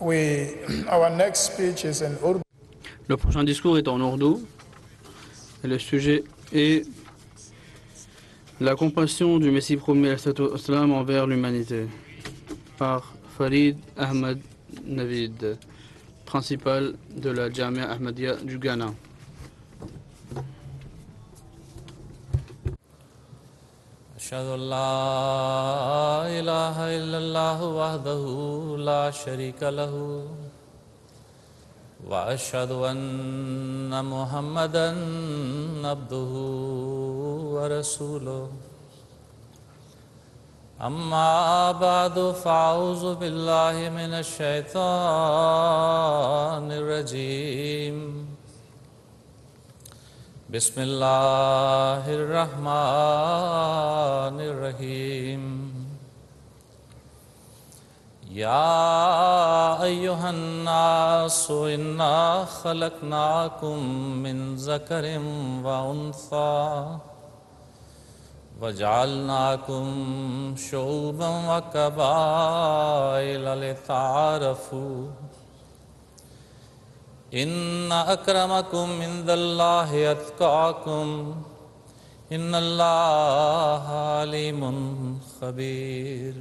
Our next speech is in Urdu. Le prochain discours est en ourdou et le sujet est la compassion du Messie promis salam envers l'humanité par Farid Ahmad Navid, principal de la Jamia Ahmadiyya du Ghana. أشهد أن لا إله إلا الله وحده لا شريك له وأشهد أن محمدا عبده ورسوله أما بعد فأعوذ بالله من الشيطان الرجيم بسم الله الرحمن الرحيم يا أيها الناس إنا خلقناكم من ذكر وأنثى وجعلناكم شعوبا وقبائل لتعارفوا إن أكرمكم عند الله أتقاكم إن الله عليم خبير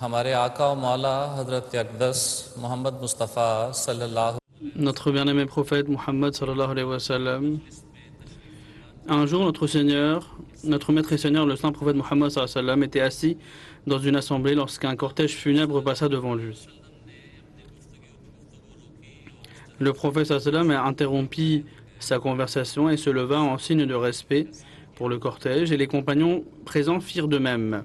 हमारे आका और मौला हज़रत अक़दस मोहम्मद मुस्तफ़ा सल्लल्लाहु Notre bien-aimé prophète Muhammad sallallahu alayhi wa sallam, un jour notre Seigneur, notre maître et Seigneur, le saint prophète Muhammad sallallahu alayhi wa sallam, était assis dans une assemblée lorsqu'un cortège funèbre passa devant lui. Le prophète sallallahu alayhi wa sallam interrompit sa conversation et se leva en signe de respect pour le cortège et les compagnons présents firent de même.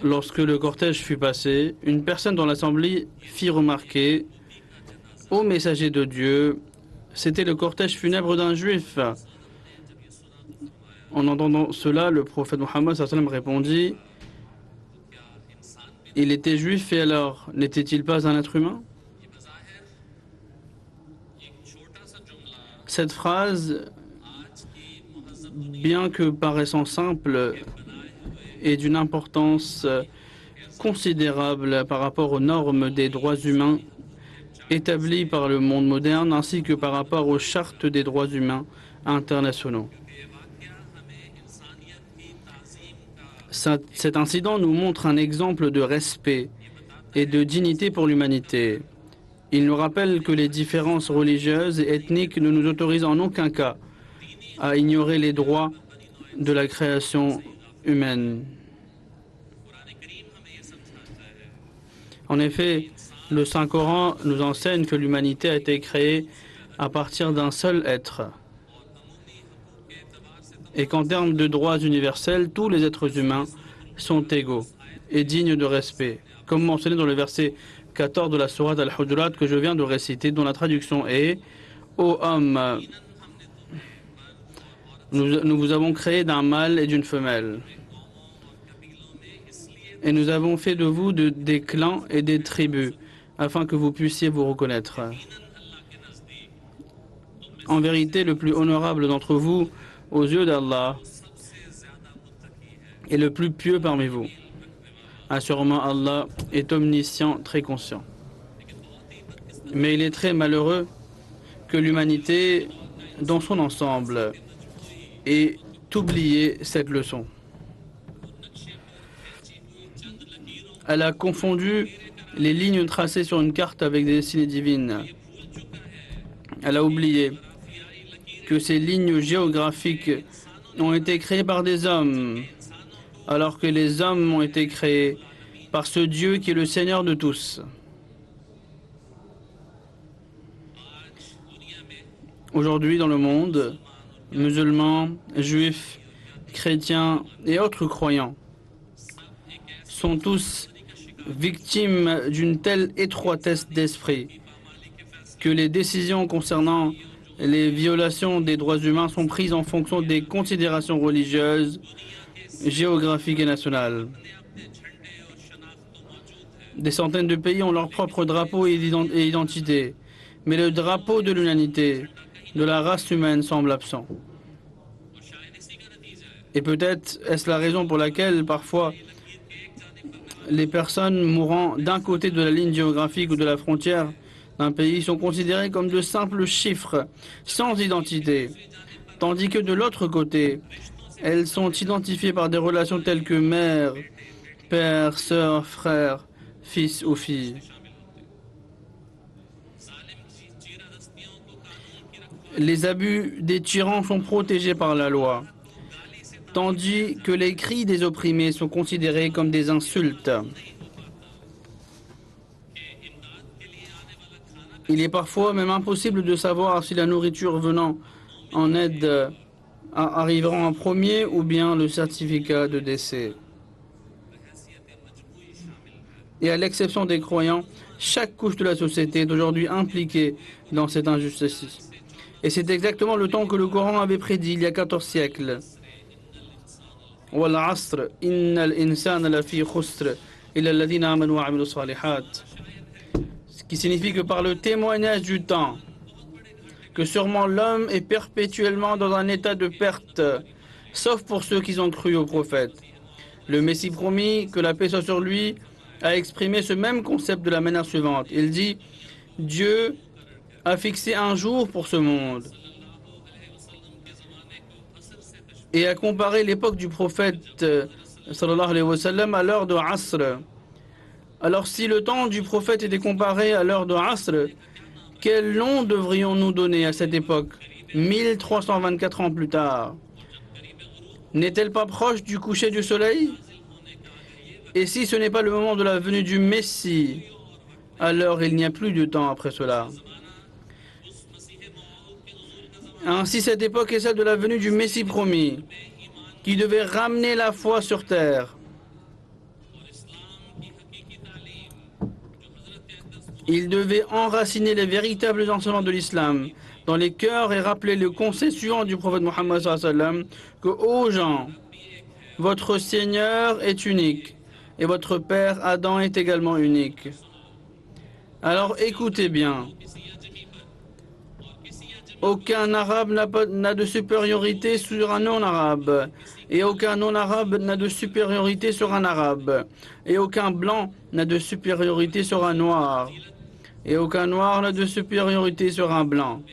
Lorsque le cortège fut passé, une personne dans l'assemblée fit remarquer au messager de Dieu, c'était le cortège funèbre d'un juif. En entendant cela, le prophète Mohammed sallam répondit, il était juif et alors, n'était-il pas un être humain? Cette phrase, bien que paraissant simple, est d'une importance considérable par rapport aux normes des droits humains établies par le monde moderne ainsi que par rapport aux chartes des droits humains internationaux. Cet incident nous montre un exemple de respect et de dignité pour l'humanité. Il nous rappelle que les différences religieuses et ethniques ne nous autorisent en aucun cas à ignorer les droits de la création humaine. En effet, le Saint-Coran nous enseigne que l'humanité a été créée à partir d'un seul être et qu'en termes de droits universels, tous les êtres humains sont égaux et dignes de respect, comme mentionné dans le verset 14 de la sourate Al-Hujurat que je viens de réciter, dont la traduction est « Ô homme, nous vous avons créé d'un mâle et d'une femelle. Et nous avons fait de vous des clans et des tribus, afin que vous puissiez vous reconnaître. En vérité, le plus honorable d'entre vous, aux yeux d'Allah, est le plus pieux parmi vous. Assurément, Allah est omniscient, très conscient. Mais il est très malheureux que l'humanité, dans son ensemble, ait oublié cette leçon. Elle a confondu les lignes tracées sur une carte avec des destinées divines. Elle a oublié que ces lignes géographiques ont été créées par des hommes, alors que les hommes ont été créés par ce Dieu qui est le Seigneur de tous. Aujourd'hui, dans le monde, musulmans, juifs, chrétiens et autres croyants sont tous victimes d'une telle étroitesse d'esprit que les décisions concernant les violations des droits humains sont prises en fonction des considérations religieuses, géographiques et nationales. Des centaines de pays ont leur propre drapeau et identité, mais le drapeau de l'humanité, de la race humaine semble absent. Et peut-être est-ce la raison pour laquelle parfois les personnes mourant d'un côté de la ligne géographique ou de la frontière d'un pays sont considérées comme de simples chiffres sans identité, tandis que de l'autre côté, elles sont identifiées par des relations telles que mère, père, sœur, frère, fils ou fille. Les abus des tyrans sont protégés par la loi, tandis que les cris des opprimés sont considérés comme des insultes. Il est parfois même impossible de savoir si la nourriture venant en aide arrivera en premier ou bien le certificat de décès. Et à l'exception des croyants, chaque couche de la société est aujourd'hui impliquée dans cette injustice. Et c'est exactement le temps que le Coran avait prédit il y a 14 siècles. Wal asr, innal insana lafi khusr, illa alladhina amanu wa amilu salihat. Ce qui signifie que par le témoignage du temps, que sûrement l'homme est perpétuellement dans un état de perte, sauf pour ceux qui ont cru au prophète. Le Messie promis, que la paix soit sur lui, a exprimé ce même concept de la manière suivante. Il dit, Dieu a fixé un jour pour ce monde et a comparé l'époque du prophète sallallahu alayhi wa sallam à l'heure de Asr. Alors si le temps du prophète était comparé à l'heure de Asr, quel nom devrions-nous donner à cette époque, 1324 ans plus tard? N'est-elle pas proche du coucher du soleil? Et si ce n'est pas le moment de la venue du Messie, alors il n'y a plus de temps après cela. Ainsi, cette époque est celle de la venue du Messie promis, qui devait ramener la foi sur terre. Il devait enraciner les véritables enseignements de l'islam dans les cœurs et rappeler le conseil suivant du prophète Mohammed sallallahu alayhi wa sallam, que, ô gens, votre Seigneur est unique et votre père Adam est également unique. Alors écoutez bien. Aucun arabe n'a de supériorité sur un non-arabe. Et aucun non-arabe n'a de supériorité sur un arabe. Et aucun blanc n'a de supériorité sur un noir. Et aucun noir n'a de supériorité sur un blanc.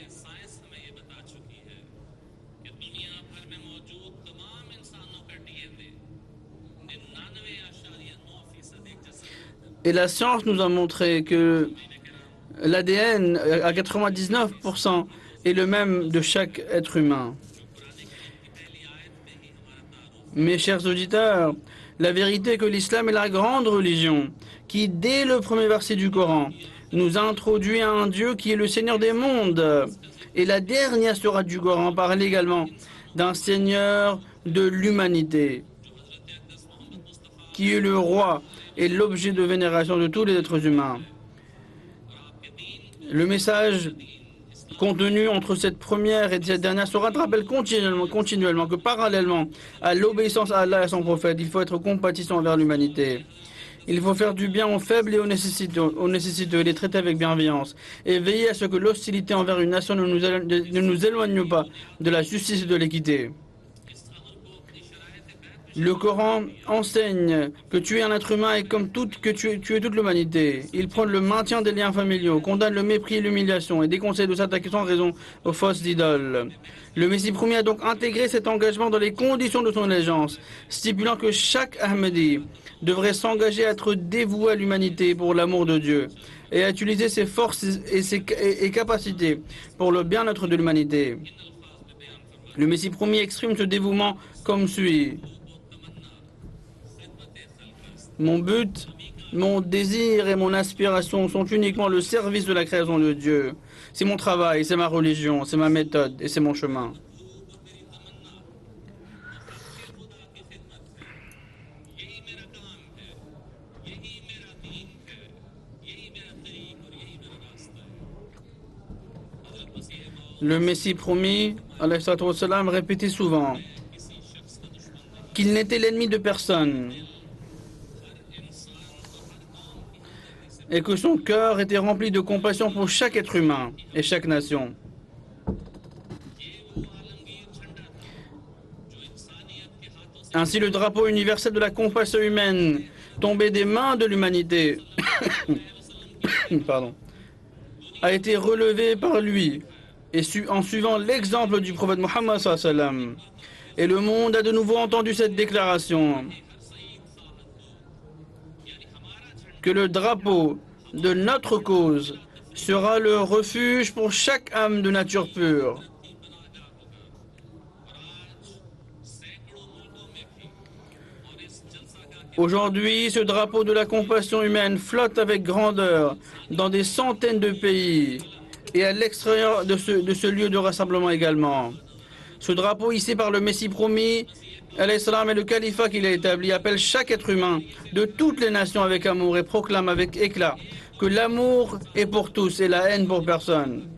Et la science nous a montré que l'ADN à 99% est le même de chaque être humain. Mes chers auditeurs, la vérité est que l'islam est la grande religion qui, dès le premier verset du Coran, nous introduit à un Dieu qui est le Seigneur des mondes. Et la dernière sourate du Coran parle également d'un Seigneur de l'humanité, qui est le roi et l'objet de vénération de tous les êtres humains. Le message contenu entre cette première et cette dernière sourate rappelle continuellement que parallèlement à l'obéissance à Allah et à son prophète, il faut être compatissant envers l'humanité. Il faut faire du bien aux faibles et aux nécessiteux, les traiter avec bienveillance et veiller à ce que l'hostilité envers une nation ne nous éloigne pas de la justice et de l'équité. Le Coran enseigne que tuer un être humain est comme que tuer toute l'humanité. Il prône le maintien des liens familiaux, condamne le mépris et l'humiliation et déconseille de s'attaquer sans raison aux fausses idoles. Le Messie promis a donc intégré cet engagement dans les conditions de son allégeance, stipulant que chaque Ahmadi devrait s'engager à être dévoué à l'humanité pour l'amour de Dieu et à utiliser ses forces et ses capacités pour le bien-être de l'humanité. Le Messie promis exprime ce dévouement comme suit. Mon but, mon désir et mon aspiration sont uniquement le service de la création de Dieu. C'est mon travail, c'est ma religion, c'est ma méthode et c'est mon chemin. Le Messie promis, alayhi salatu wa salam, répétait souvent qu'il n'était l'ennemi de personne et que son cœur était rempli de compassion pour chaque être humain et chaque nation. Ainsi, le drapeau universel de la compassion humaine, tombé des mains de l'humanité, pardon, a été relevé par lui, et en suivant l'exemple du prophète Mohammed sallallahu alayhi wa sallam. Et le monde a de nouveau entendu cette déclaration, que le drapeau de notre cause sera le refuge pour chaque âme de nature pure. Aujourd'hui, ce drapeau de la compassion humaine flotte avec grandeur dans des centaines de pays et à l'extérieur de ce lieu de rassemblement également. Ce drapeau hissé par le Messie promis, alayhi salam, et le califat qu'il a établi appelle chaque être humain de toutes les nations avec amour et proclame avec éclat que l'amour est pour tous et la haine pour personne.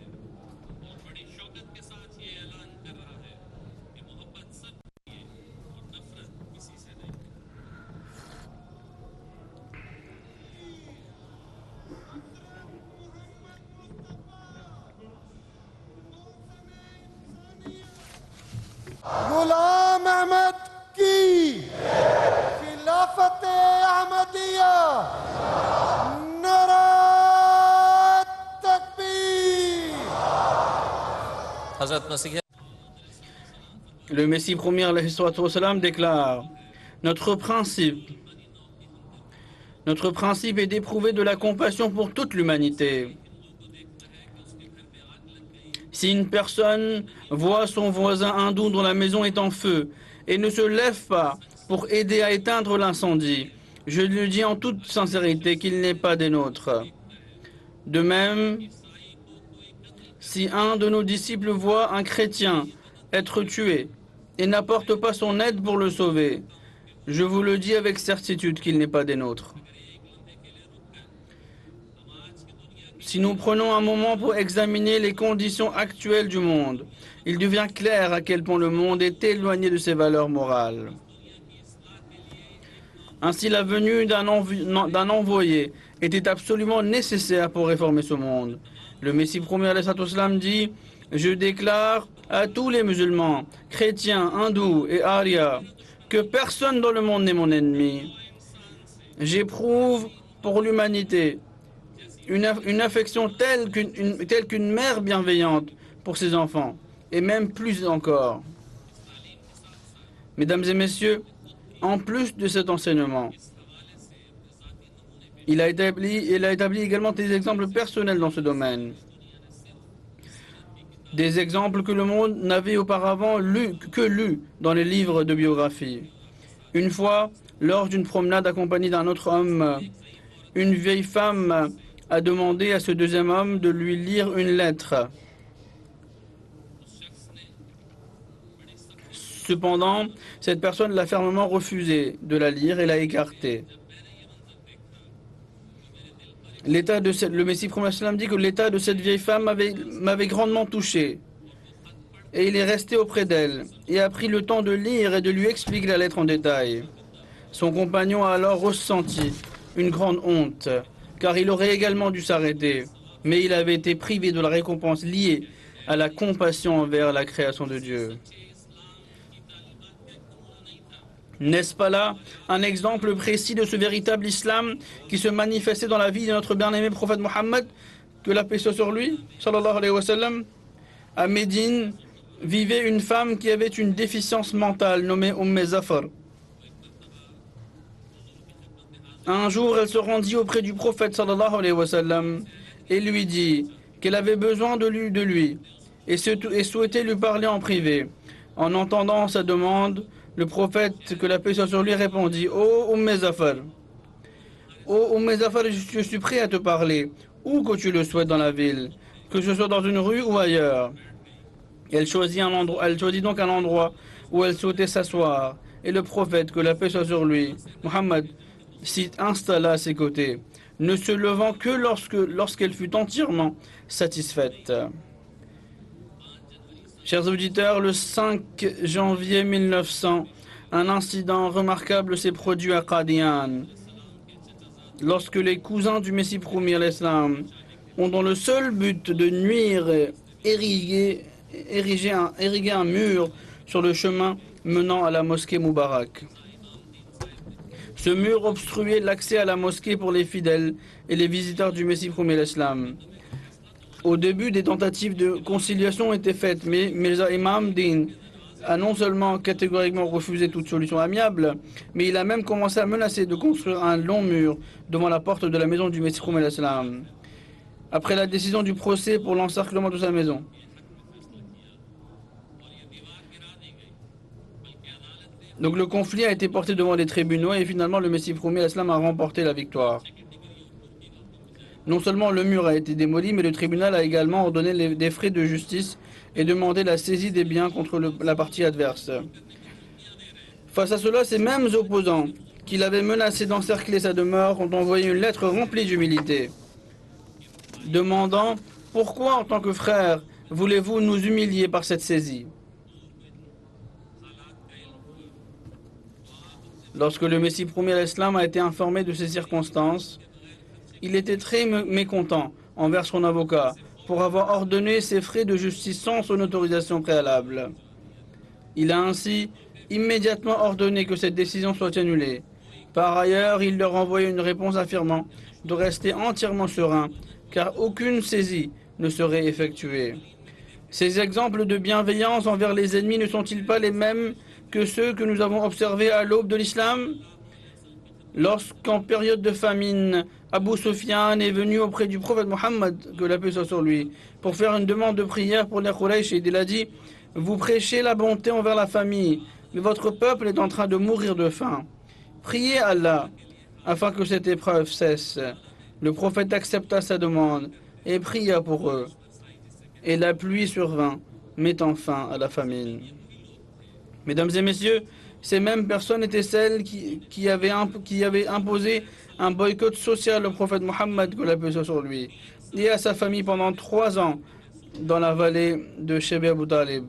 غلام احمد کی خلافت احمدیہ نعرہ تکبیر. Hazrat Masih Le Messie promis alayhi salatu wa salam déclare: notre principe est d'éprouver de la compassion pour toute l'humanité. Si une personne voit son voisin hindou dont la maison est en feu et ne se lève pas pour aider à éteindre l'incendie, je lui dis en toute sincérité qu'il n'est pas des nôtres. De même, si un de nos disciples voit un chrétien être tué et n'apporte pas son aide pour le sauver, je vous le dis avec certitude qu'il n'est pas des nôtres. Si nous prenons un moment pour examiner les conditions actuelles du monde, il devient clair à quel point le monde est éloigné de ses valeurs morales. Ainsi, la venue d'un envoyé était absolument nécessaire pour réformer ce monde. Le Messie promis alayhi salatu wa salam dit: je déclare à tous les musulmans, chrétiens, hindous et arias que personne dans le monde n'est mon ennemi. J'éprouve pour l'humanité une affection telle qu'une mère bienveillante pour ses enfants, et même plus encore. Mesdames et messieurs, en plus de cet enseignement, il a établi également des exemples personnels dans ce domaine. Des exemples que le monde n'avait auparavant que lus dans les livres de biographie. Une fois, lors d'une promenade accompagnée d'un autre homme, une vieille femme a demandé à ce deuxième homme de lui lire une lettre. Cependant, cette personne l'a fermement refusé de la lire et l'a écartée. Le Messie prophète dit que l'état de cette vieille femme m'avait grandement touché. Et il est resté auprès d'elle et a pris le temps de lire et de lui expliquer la lettre en détail. Son compagnon a alors ressenti une grande honte, car il aurait également dû s'arrêter, mais il avait été privé de la récompense liée à la compassion envers la création de Dieu. N'est-ce pas là un exemple précis de ce véritable islam qui se manifestait dans la vie de notre bien-aimé prophète Mohammed, que la paix soit sur lui, sallallahu alayhi wa sallam? À Médine vivait une femme qui avait une déficience mentale nommée Zafar. Un jour, elle se rendit auprès du prophète sallallahu alayhi wa sallam et lui dit qu'elle avait besoin de lui et souhaitait lui parler en privé. En entendant sa demande, le prophète, que la paix soit sur lui, répondit: ô Zafar, je suis prêt à te parler, où que tu le souhaites dans la ville, que ce soit dans une rue ou ailleurs. Elle choisit donc un endroit où elle souhaitait s'asseoir, et le prophète, que la paix soit sur lui, Mohammed, s'y installa à ses côtés, ne se levant que lorsqu'elle fut entièrement satisfaite. Chers auditeurs, le 5 janvier 1900, un incident remarquable s'est produit à Qadian, lorsque les cousins du Messie promis à l'Islam ont, dans le seul but de nuire, érigé un mur sur le chemin menant à la mosquée Moubarak. Ce mur obstruait l'accès à la mosquée pour les fidèles et les visiteurs du Messie premier l'Islam. Au début, des tentatives de conciliation étaient faites, mais Mirza Imam Din a non seulement catégoriquement refusé toute solution amiable, mais il a même commencé à menacer de construire un long mur devant la porte de la maison du Messie premier l'Islam, après la décision du procès pour l'encerclement de sa maison. Donc le conflit a été porté devant les tribunaux et finalement le Messie premier l'Islam a remporté la victoire. Non seulement le mur a été démoli, mais le tribunal a également ordonné des frais de justice et demandé la saisie des biens contre la partie adverse. Face à cela, ces mêmes opposants qui l'avaient menacé d'encercler sa demeure ont envoyé une lettre remplie d'humilité, demandant « Pourquoi, en tant que frère, voulez-vous nous humilier par cette saisie ?» Lorsque le Messie premier à l'Islam a été informé de ces circonstances, il était très mécontent envers son avocat pour avoir ordonné ces frais de justice sans son autorisation préalable. Il a ainsi immédiatement ordonné que cette décision soit annulée. Par ailleurs, il leur a envoyé une réponse affirmant de rester entièrement serein, car aucune saisie ne serait effectuée. Ces exemples de bienveillance envers les ennemis ne sont-ils pas les mêmes que ceux que nous avons observés à l'aube de l'islam? Lorsqu'en période de famine, Abu Sufyan est venu auprès du prophète Mohammed, que la paix soit sur lui, pour faire une demande de prière pour les Quraysh, et il a dit « Vous prêchez la bonté envers la famille, mais votre peuple est en train de mourir de faim. Priez Allah afin que cette épreuve cesse. » Le prophète accepta sa demande et pria pour eux. Et la pluie survint, mettant fin à la famine. Mesdames et messieurs, ces mêmes personnes étaient celles qui avaient imposé un boycott social au prophète Mohammed, que la paix soit sur lui, et à sa famille pendant 3 ans dans la vallée de Sheb Abu Talib.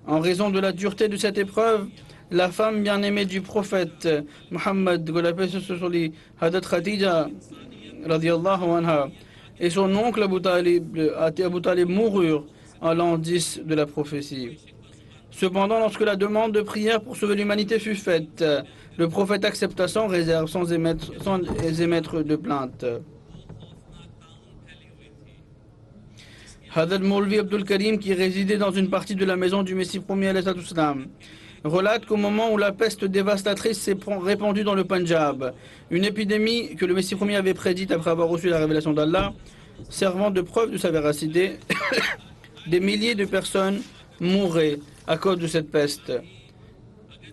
En raison de la dureté de cette épreuve, la femme bien-aimée du prophète Mohammed, que la paix soit sur lui, Hadrat Khadija, radiyallahu anha, et son oncle Abu Talib moururent en l'an 10 de la prophétie. Cependant, lorsque la demande de prière pour sauver l'humanité fut faite, le prophète accepta sans réserve, sans émettre de plainte. Hadrat Maulvi Abdul Karim, qui résidait dans une partie de la maison du Messie premier alayhi salam, relate qu'au moment où la peste dévastatrice s'est répandue dans le Punjab, une épidémie que le Messie premier avait prédite après avoir reçu la révélation d'Allah, servant de preuve de sa véracité, des milliers de personnes mouraient à cause de cette peste.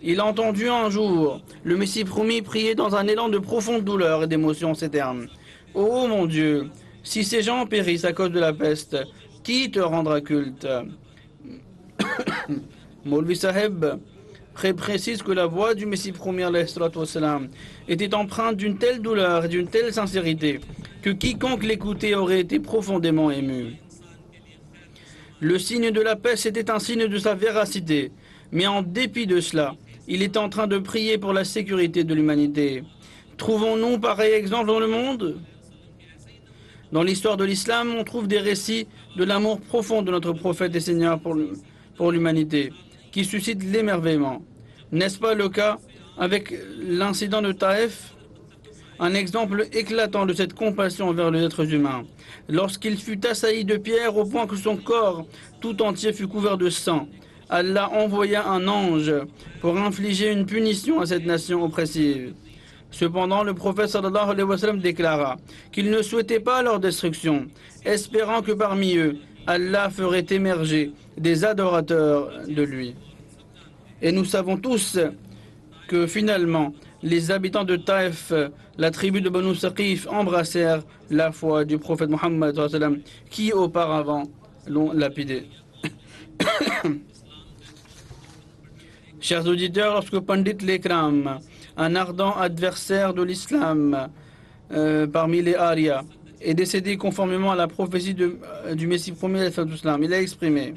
Il a entendu un jour le Messie promis prier dans un élan de profonde douleur et d'émotion ces termes. « Oh mon Dieu, si ces gens périssent à cause de la peste, qui te rendra culte ?» Maulvi Saheb précise que la voix du Messie premier était empreinte d'une telle douleur et d'une telle sincérité que quiconque l'écoutait aurait été profondément ému. Le signe de la peste était un signe de sa véracité, mais en dépit de cela, il est en train de prier pour la sécurité de l'humanité. Trouvons-nous pareil exemple dans le monde? Dans l'histoire de l'islam, on trouve des récits de l'amour profond de notre prophète et Seigneur pour l'humanité, qui suscitent l'émerveillement. N'est-ce pas le cas avec l'incident de Taïf? Un exemple éclatant de cette compassion envers les êtres humains. Lorsqu'il fut assailli de pierres au point que son corps tout entier fut couvert de sang, Allah envoya un ange pour infliger une punition à cette nation oppressive. Cependant, le prophète sallallahu alayhi wa sallam déclara qu'il ne souhaitait pas leur destruction, espérant que parmi eux, Allah ferait émerger des adorateurs de lui. Et nous savons tous que finalement, les habitants de Taïf, la tribu de Banu Saqif, embrassèrent la foi du prophète Mohammed qui auparavant l'ont lapidé. Chers auditeurs, lorsque Pandit Lekram, un ardent adversaire de l'islam parmi les Aryas, est décédé conformément à la prophétie du Messie premier, il a exprimé.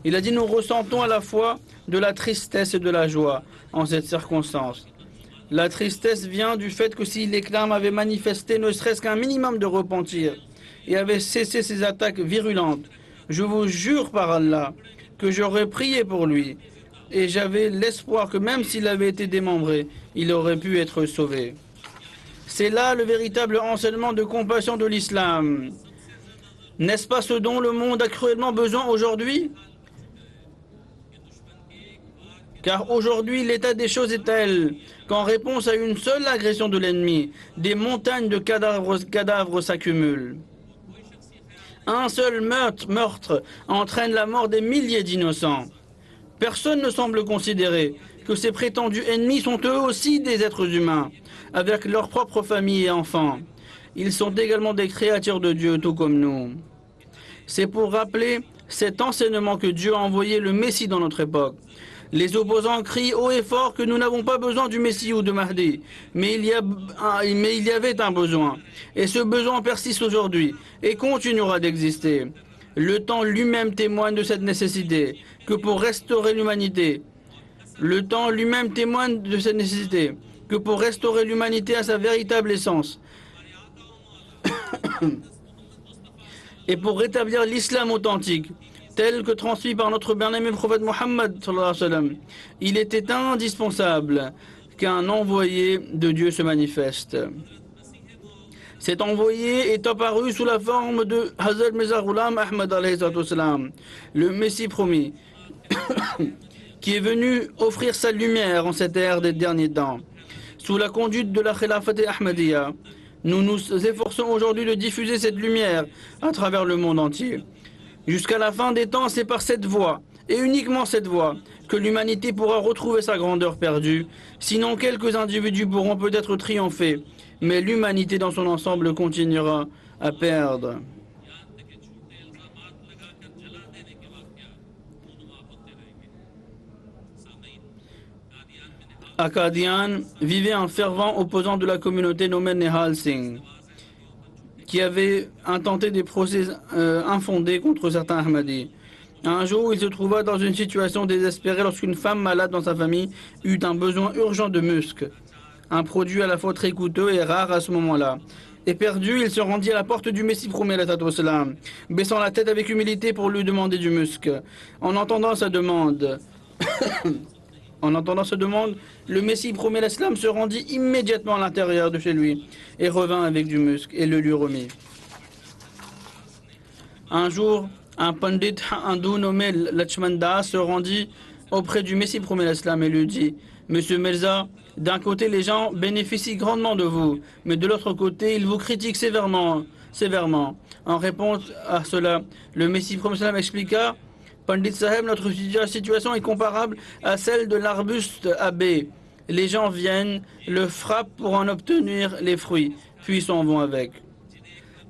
Il a dit: nous ressentons à la fois de la tristesse et de la joie en cette circonstance. La tristesse vient du fait que si l'Éclam avait manifesté ne serait-ce qu'un minimum de repentir et avait cessé ses attaques virulentes, je vous jure par Allah que j'aurais prié pour lui. Et j'avais l'espoir que même s'il avait été démembré, il aurait pu être sauvé. C'est là le véritable enseignement de compassion de l'islam. N'est-ce pas ce dont le monde a cruellement besoin aujourd'hui? Car aujourd'hui, l'état des choses est tel qu'en réponse à une seule agression de l'ennemi, des montagnes de cadavres s'accumulent. Un seul meurtre entraîne la mort des milliers d'innocents. Personne ne semble considérer que ces prétendus ennemis sont eux aussi des êtres humains, avec leurs propres familles et enfants. Ils sont également des créatures de Dieu, tout comme nous. C'est pour rappeler cet enseignement que Dieu a envoyé le Messie dans notre époque. Les opposants crient haut et fort que nous n'avons pas besoin du Messie ou de Mahdi, mais il y avait un besoin. Et ce besoin persiste aujourd'hui et continuera d'exister. Le temps lui-même témoigne de cette nécessité, que pour restaurer l'humanité. Le temps lui-même témoigne de cette nécessité, que pour restaurer l'humanité à sa véritable essence. Et pour rétablir l'islam authentique, tel que transmis par notre bien-aimé prophète Mohammed, il était indispensable qu'un envoyé de Dieu se manifeste. Cet envoyé est apparu sous la forme de Hazrat Mirza Ghulam Ahmad, le Messie promis, qui est venu offrir sa lumière en cette ère des derniers temps. Sous la conduite de la Khilafat Ahmadiyya, nous nous efforçons aujourd'hui de diffuser cette lumière à travers le monde entier. Jusqu'à la fin des temps, c'est par cette voie, et uniquement cette voie, que l'humanité pourra retrouver sa grandeur perdue. Sinon, quelques individus pourront peut-être triompher, mais l'humanité dans son ensemble continuera à perdre. À Qadian vivait un fervent opposant de la communauté nommé Nehal Singh, qui avait intenté des procès infondés contre certains Ahmadis. Un jour, il se trouva dans une situation désespérée lorsqu'une femme malade dans sa famille eut un besoin urgent de musc, un produit à la fois très coûteux et rare à ce moment-là. Éperdu, il se rendit à la porte du Messie promis, baissant la tête avec humilité pour lui demander du musc. En entendant sa demande, le Messie promet l'islam se rendit immédiatement à l'intérieur de chez lui et revint avec du musc et le lui remit. Un jour, un pandit hindou nommé Lachmanda se rendit auprès du Messie promet l'islam et lui dit: Monsieur Mirza, d'un côté les gens bénéficient grandement de vous, mais de l'autre côté ils vous critiquent sévèrement. En réponse à cela, le Messie promet l'islam expliqua: Pandit Saheb, notre situation est comparable à celle de l'arbuste à baies. Les gens viennent, le frappent pour en obtenir les fruits, puis s'en vont avec.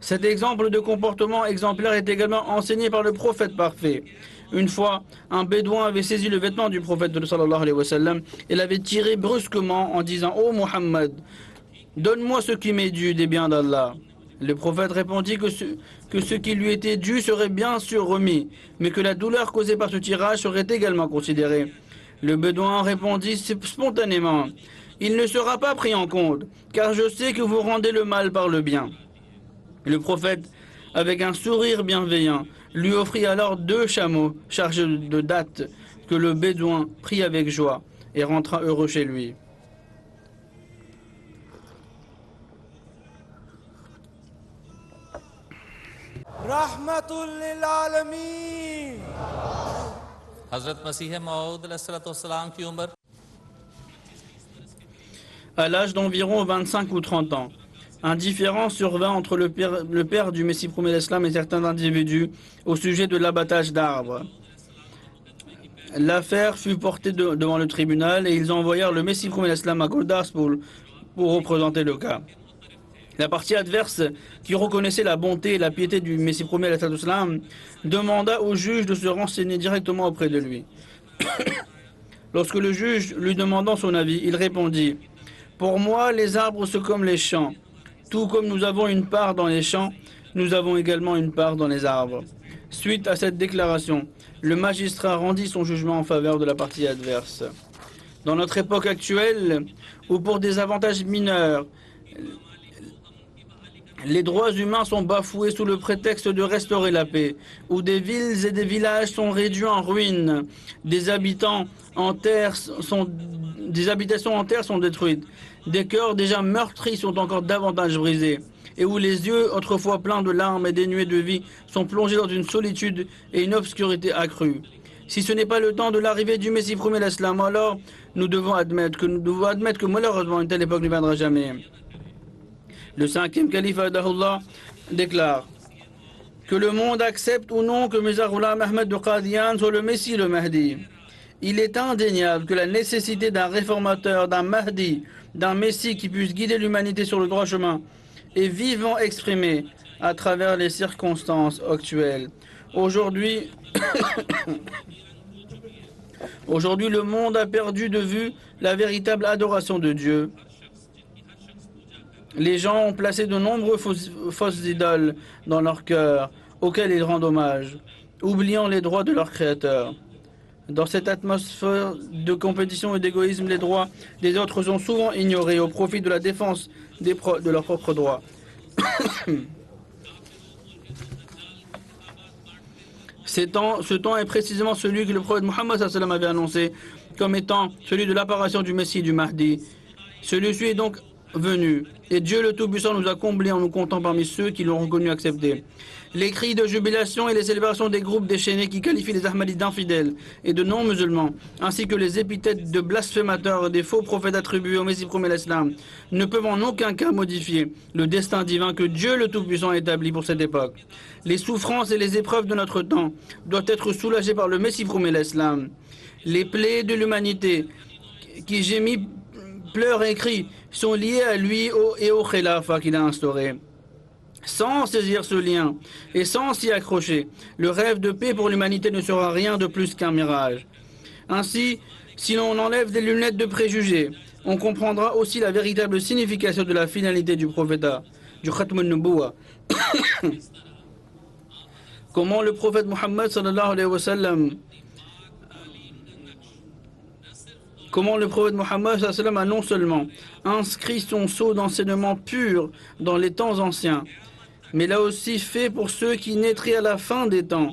Cet exemple de comportement exemplaire est également enseigné par le prophète parfait. Une fois, un bédouin avait saisi le vêtement du prophète sallallahu alayhi wa sallam et l'avait tiré brusquement en disant: Ô Muhammad, donne-moi ce qui m'est dû des biens d'Allah. Le prophète répondit que ce qui lui était dû serait bien sûr remis, mais que la douleur causée par ce tirage serait également considérée. Le bédouin répondit spontanément: Il ne sera pas pris en compte, car je sais que vous rendez le mal par le bien. Le prophète, avec un sourire bienveillant, lui offrit alors 2 chameaux chargés de dattes que le bédouin prit avec joie et rentra heureux chez lui. Rahmatul lil alamin. हज़रत मसीह मौऊद अलैहिस्सलाम की उम्र À l'âge d'environ 25 ou 30 ans, un différend survint entre le père du Messie promis l'Islam et certains individus au sujet de l'abattage d'arbres. L'affaire fut portée devant le tribunal et ils envoyèrent le Messie promis l'Islam à Gurdaspur pour représenter le cas. La partie adverse, qui reconnaissait la bonté et la piété du Messie promis l'Islam, demanda au juge de se renseigner directement auprès de lui. Lorsque le juge lui demandant son avis, il répondit: Pour moi, les arbres sont comme les champs. Tout comme nous avons une part dans les champs, nous avons également une part dans les arbres. Suite à cette déclaration, le magistrat rendit son jugement en faveur de la partie adverse. Dans notre époque actuelle, où pour des avantages mineurs, les droits humains sont bafoués sous le prétexte de restaurer la paix, où des villes et des villages sont réduits en ruines, des habitations en terre sont détruites, des cœurs déjà meurtris sont encore davantage brisés, et où les yeux, autrefois pleins de larmes et dénués de vie, sont plongés dans une solitude et une obscurité accrue. Si ce n'est pas le temps de l'arrivée du Messie promis l'Islam, alors nous devons admettre que malheureusement une telle époque ne viendra jamais. Le cinquième calife Adahullah déclare que le monde accepte ou non que Mirza Ghulam Ahmad de Qadian soit le Messie, le Mahdi. Il est indéniable que la nécessité d'un réformateur, d'un Mahdi, d'un Messie qui puisse guider l'humanité sur le droit chemin est vivement exprimée à travers les circonstances actuelles. Aujourd'hui, le monde a perdu de vue la véritable adoration de Dieu. Les gens ont placé de nombreuses fausses idoles dans leur cœur, auxquelles ils rendent hommage, oubliant les droits de leur Créateur. Dans cette atmosphère de compétition et d'égoïsme, les droits des autres sont souvent ignorés au profit de la défense de leurs propres droits. Ce temps est précisément celui que le prophète Mohammed avait annoncé comme étant celui de l'apparition du Messie du Mahdi. Celui-ci est donc venu, et Dieu le Tout-Puissant nous a comblés en nous comptant parmi ceux qui l'ont reconnu accepté. Les cris de jubilation et les célébrations des groupes déchaînés qui qualifient les Ahmadis d'infidèles et de non-musulmans, ainsi que les épithètes de blasphémateurs des faux prophètes attribués au Messie promis l'Islam, ne peuvent en aucun cas modifier le destin divin que Dieu le Tout-Puissant a établi pour cette époque. Les souffrances et les épreuves de notre temps doivent être soulagées par le Messie promis l'Islam. Les plaies de l'humanité qui gémit, pleure et crie sont liées à lui et au Khilafa qu'il a instauré. Sans saisir ce lien et sans s'y accrocher, le rêve de paix pour l'humanité ne sera rien de plus qu'un mirage. Ainsi, si l'on enlève des lunettes de préjugés, on comprendra aussi la véritable signification de la finalité du prophétat, du Khatm al-Nubuwa. Comment le prophète Mohammed sallallahu alayhi wa sallam a non seulement inscrit son sceau d'enseignement pur dans les temps anciens, mais l'a aussi fait pour ceux qui naîtraient à la fin des temps,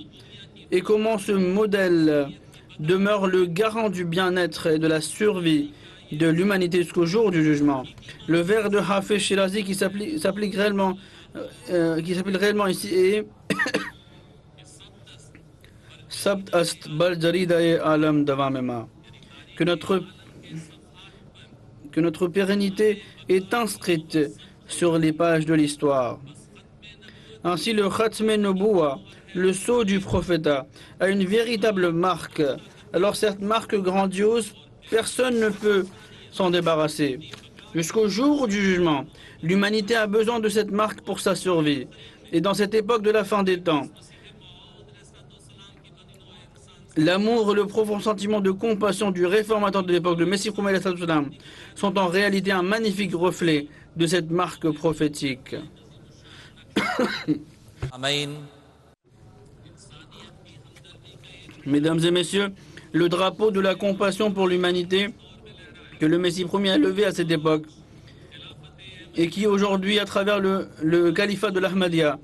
et comment ce modèle demeure le garant du bien-être et de la survie de l'humanité jusqu'au jour du jugement. Le vers de Hafiz Shirazi qui s'applique réellement ici est Sabt ast bal jaridae alam davamema, que notre pérennité est inscrite sur les pages de l'histoire. Ainsi, le Khatm Nubuwa, le sceau du prophétat, a une véritable marque. Alors cette marque grandiose, personne ne peut s'en débarrasser. Jusqu'au jour du jugement, l'humanité a besoin de cette marque pour sa survie. Et dans cette époque de la fin des temps, l'amour et le profond sentiment de compassion du réformateur de l'époque, le Messie promis sont en réalité un magnifique reflet de cette marque prophétique. Amen. Mesdames et messieurs, le drapeau de la compassion pour l'humanité que le Messie promis a levé à cette époque et qui aujourd'hui, à travers le califat de l'Ahmadiyya,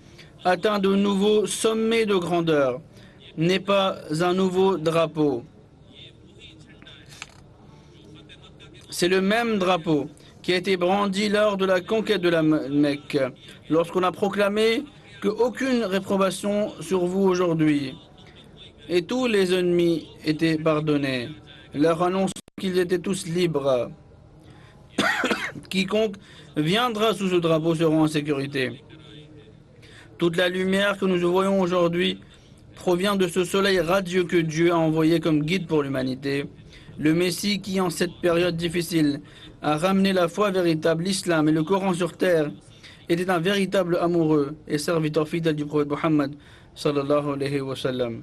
atteint de nouveaux sommets de grandeur, n'est pas un nouveau drapeau. C'est le même drapeau qui a été brandi lors de la conquête de la Mecque, lorsqu'on a proclamé qu'aucune réprobation sur vous aujourd'hui, et tous les ennemis étaient pardonnés, leur annonçant qu'ils étaient tous libres. Quiconque viendra sous ce drapeau sera en sécurité. Toute la lumière que nous voyons aujourd'hui provient de ce soleil radieux que Dieu a envoyé comme guide pour l'humanité. Le Messie qui, en cette période difficile, a ramené la foi véritable, l'islam et le Coran sur terre, était un véritable amoureux et serviteur fidèle du prophète Mohammed sallallahu alayhi wa sallam.